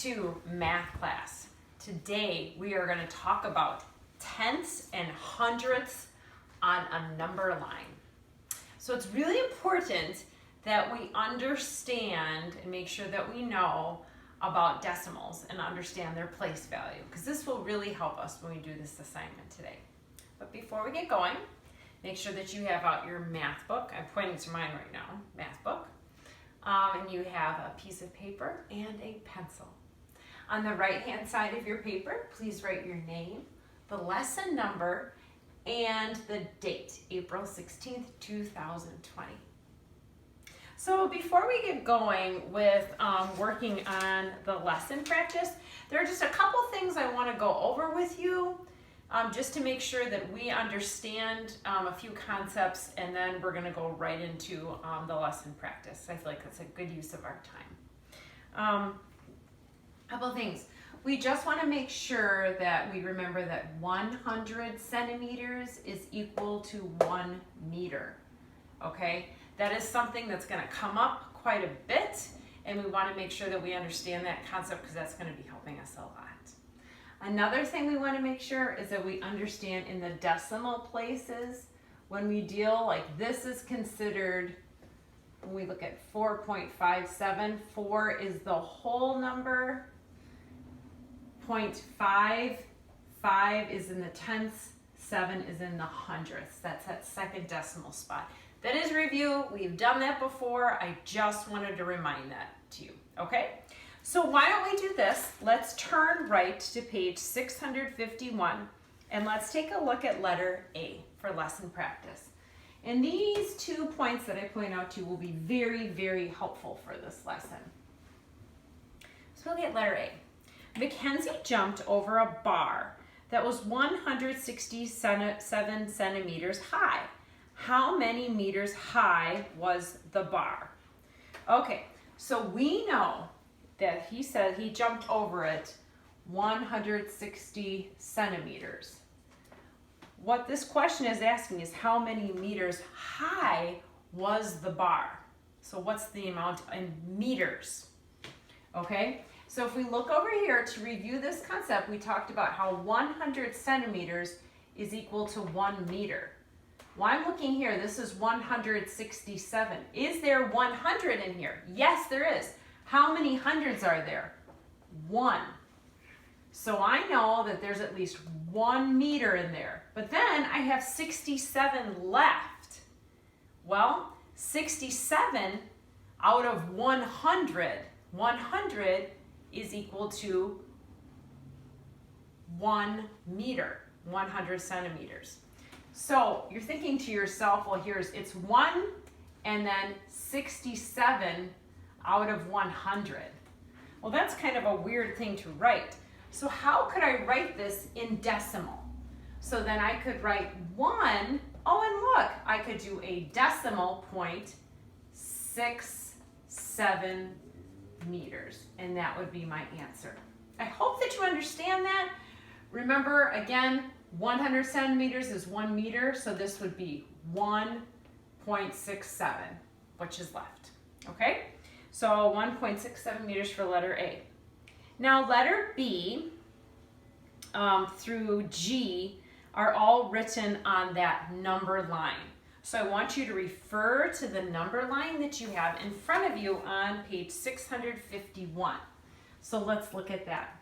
to math class. Today we are going to talk about tenths and hundredths on a number line. So it's really important that we understand and make sure that we know about decimals and understand their place value, because this will really help us when we do this assignment today. But before we get going, make sure that you have out your math book. I'm pointing to mine right now, math book. And you have a piece of paper and a pencil. On the right-hand side of your paper, please write your name, the lesson number, and the date, April 16th, 2020. So before we get going with working on the lesson practice, there are just a couple things I want to go over with you just to make sure that we understand a few concepts, and then we're going to go right into the lesson practice. I feel like that's a good use of our time. Couple things. We just want to make sure that we remember that 100 centimeters is equal to 1 meter. Okay? That is something that's going to come up quite a bit, and we want to make sure that we understand that concept because that's going to be helping us a lot. Another thing we want to make sure is that we understand in the decimal places, when we deal, like this is considered, when we look at 4.57, 4 is the whole number, 0.5, 5 is in the tenths, 7 is in the hundredths. That's that second decimal spot. That is review. We've done that before. I just wanted to remind that to you, okay? So why don't we do this? Let's turn right to page 651, and let's take a look at letter A for lesson practice. And these 2 points that I point out to you will be very, very helpful for this lesson. So we'll get letter A. Mackenzie jumped over a bar that was 167 centimeters high. How many meters high was the bar? Okay, so we know that he said he jumped over it 160 centimeters. What this question is asking is how many meters high was the bar? So what's the amount in meters? Okay, so if we look over here to review this concept, we talked about how 100 centimeters is equal to 1 meter. Well, I'm looking here, this is 167. Is there 100 in here? Yes, there is. How many hundreds are there? 1. So I know that there's at least 1 meter in there. But then I have 67 left. Well, 67 out of 100. 100 is equal to 1 meter, 100 centimeters. So you're thinking to yourself, well, it's 1 and then 67 out of 100. Well, that's kind of a weird thing to write. So how could I write this in decimal? So then I could write 1, oh, and look, I could do a decimal point, 67 meters, and that would be my answer. I hope that you understand that. Remember, again, 100 centimeters is 1 meter, so this would be 1.67, which is left, okay? So 1.67 meters for letter A. Now letter B through G are all written on that number line. So I want you to refer to the number line that you have in front of you on page 651. So let's look at that.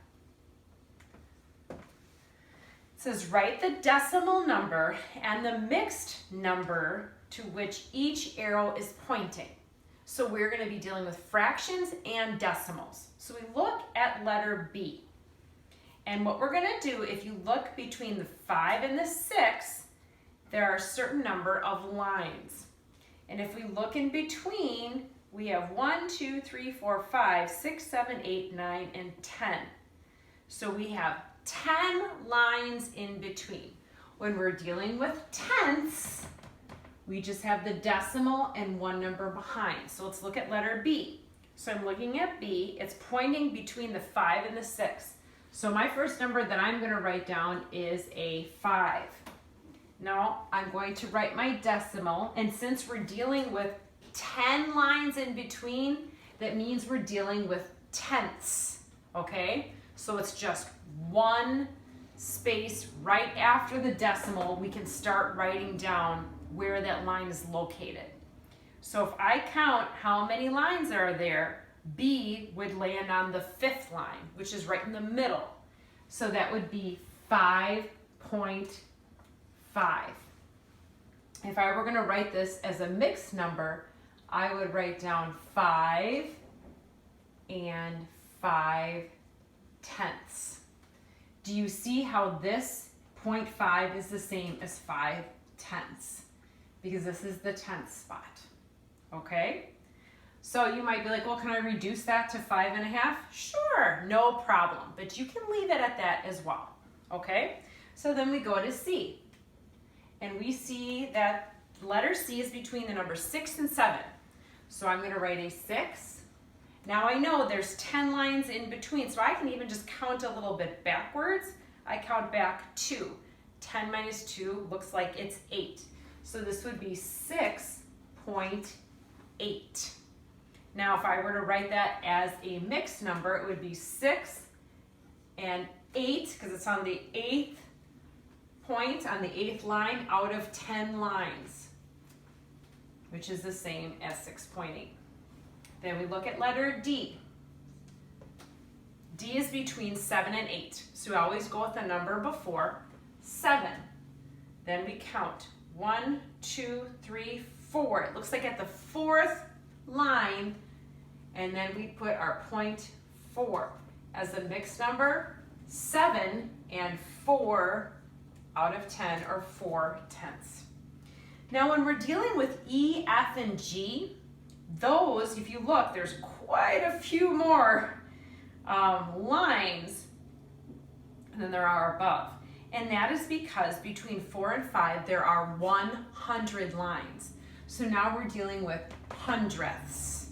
It says write the decimal number and the mixed number to which each arrow is pointing. So we're going to be dealing with fractions and decimals. So we look at letter B. And what we're going to do, if you look between the 5 and the 6, there are a certain number of lines. And if we look in between, we have 1, 2, 3, 4, 5, 6, 7, 8, 9, and 10. So we have 10 lines in between. When we're dealing with tenths, we just have the decimal and 1 number behind. So let's look at letter B. So I'm looking at B. It's pointing between the 5 and the 6. So my first number that I'm going to write down is a 5. Now I'm going to write my decimal, and since we're dealing with 10 lines in between, that means we're dealing with tenths. okay? So it's just one space right after the decimal. We can start writing down where that line is located. So if I count how many lines are there, B would land on the 5th line, which is right in the middle. So that would be 5.5. If I were going to write this as a mixed number, I would write down 5 and 5/10. Do you see how this 0.5 is the same as 5/10? Because this is the 10th spot. Okay? So you might be like, well, can I reduce that to 5.5? Sure, no problem. But you can leave it at that as well. Okay? So then we go to C. And we see that letter C is between the numbers 6 and 7. So I'm going to write a 6. Now I know there's 10 lines in between, so I can even just count a little bit backwards. I count back 2. 10 minus 2 looks like it's 8. So this would be 6.8. Now if I were to write that as a mixed number, it would be 6 and 8, because it's on the 8th point, on the 8th line out of 10 lines, which is the same as 6.8. Then we look at letter D. D is between 7 and 8. So we always go with the number before 7. Then we count 1, 2, 3, 4. It looks like at the 4th line, and then we put our 0.4 as a mixed number. 7 and 4 out of 10, or 4/10. Now when we're dealing with E, F, and G, those, if you look, there's quite a few more lines than there are above. And that is because between 4 and 5, there are 100 lines. So now we're dealing with hundredths,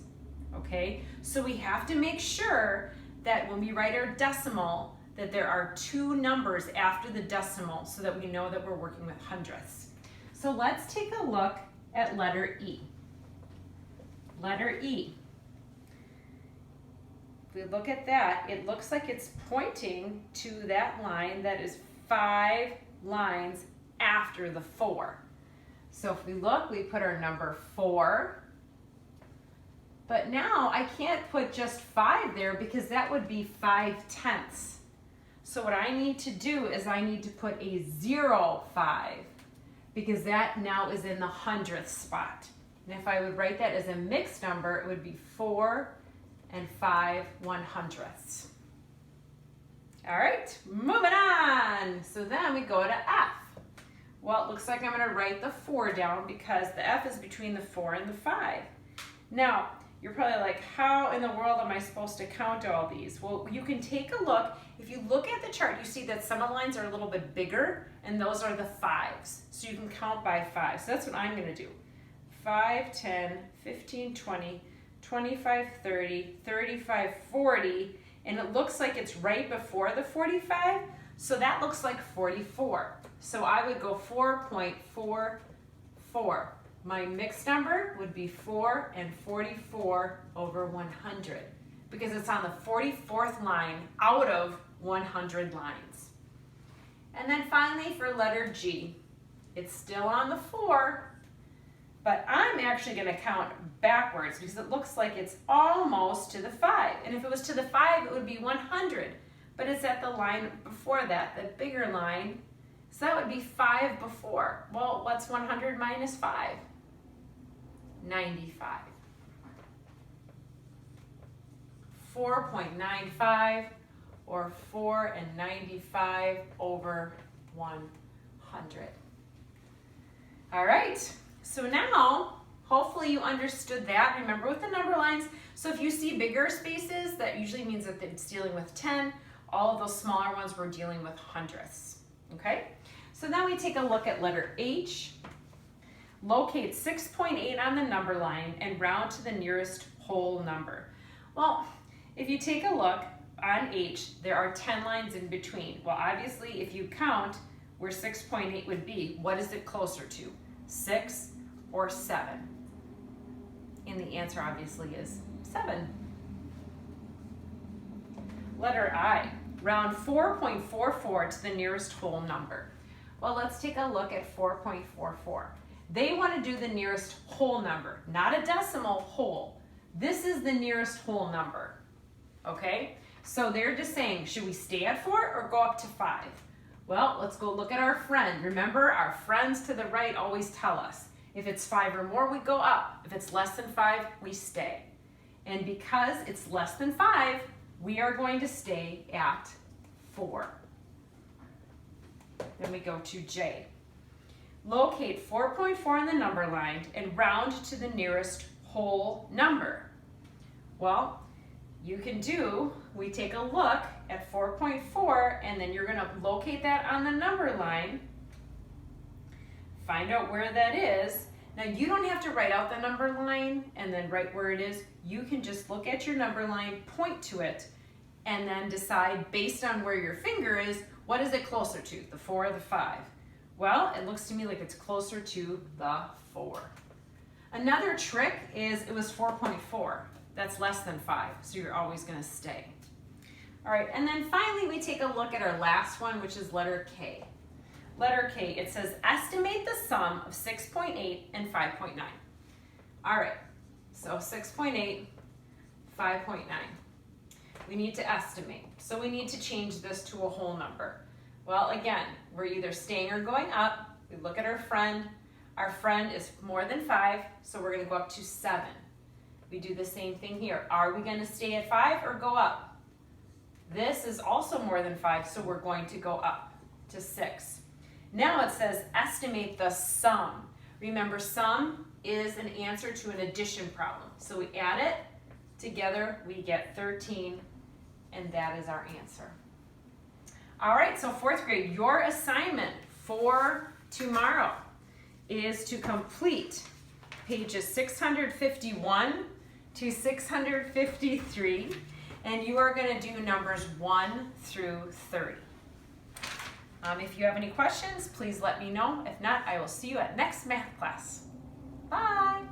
okay? So we have to make sure that when we write our decimal, that there are 2 numbers after the decimal so that we know that we're working with hundredths. So let's take a look at letter E. Letter E. If we look at that, it looks like it's pointing to that line that is 5 lines after the 4. So if we look, we put our number 4. But now I can't put just 5 there because that would be 5/10. So what I need to do is I need to put a 0.5 because that now is in the hundredth spot. And if I would write that as a mixed number, it would be 4 and 5/100ths. All right, moving on. So then we go to F. Well, it looks like I'm going to write the 4 down because the F is between the 4 and the 5. Now, you're probably like, how in the world am I supposed to count all these? Well, you can take a look. If you look at the chart, you see that some of the lines are a little bit bigger, and those are the 5s. So you can count by 5. So that's what I'm going to do. 5, 10, 15, 20, 25, 30, 35, 40, and it looks like it's right before the 45, so that looks like 44. So I would go 4.44. My mixed number would be 4 and 44/100 because it's on the 44th line out of 100 lines. And then finally for letter G, it's still on the 4, but I'm actually going to count backwards because it looks like it's almost to the 5. And if it was to the 5, it would be 100. But it's at the line before that, the bigger line. So that would be 5 before. Well, what's 100 minus 5? 95. 4.95 or 4 and 95/100. All right. So now, hopefully you understood that. Remember with the number lines, so if you see bigger spaces, that usually means that it's dealing with 10. All of those smaller ones we're dealing with hundredths, okay? So now we take a look at letter H. Locate 6.8 on the number line and round to the nearest whole number. Well, if you take a look on H, there are 10 lines in between. Well, obviously, if you count where 6.8 would be, what is it closer to? 6 or 7? And the answer obviously is 7. Letter I, round 4.44 to the nearest whole number. Well, let's take a look at 4.44. They want to do the nearest whole number, not a decimal, whole. This is the nearest whole number, okay? So they're just saying, should we stay at 4 or go up to 5? Well, let's go look at our friend. Remember, our friends to the right always tell us, if it's 5 or more, we go up. If it's less than 5, we stay. And because it's less than 5, we are going to stay at 4. Then we go to J. Locate 4.4 on the number line and round to the nearest whole number. Well, you can do, we take a look at 4.4 and then you're going to locate that on the number line, find out where that is. Now you don't have to write out the number line and then write where it is. You can just look at your number line, point to it, and then decide based on where your finger is, what is it closer to, the 4 or the 5? Well, it looks to me like it's closer to the 4. Another trick is it was 4.4. That's less than 5, so you're always going to stay. All right, and then finally we take a look at our last one, which is letter K. Letter K, it says estimate the sum of 6.8 and 5.9. All right, so 6.8, 5.9. We need to estimate, so we need to change this to a whole number. Well, again, we're either staying or going up. We look at our friend. Our friend is more than 5, so we're going to go up to 7. We do the same thing here. Are we going to stay at 5 or go up? This is also more than 5, so we're going to go up to 6. Now it says estimate the sum. Remember, sum is an answer to an addition problem. So we add it together, we get 13, and that is our answer. All right, so 4th grade, your assignment for tomorrow is to complete pages 651 to 653, and you are going to do numbers 1 through 30. If you have any questions, please let me know. If not, I will see you at next math class. Bye.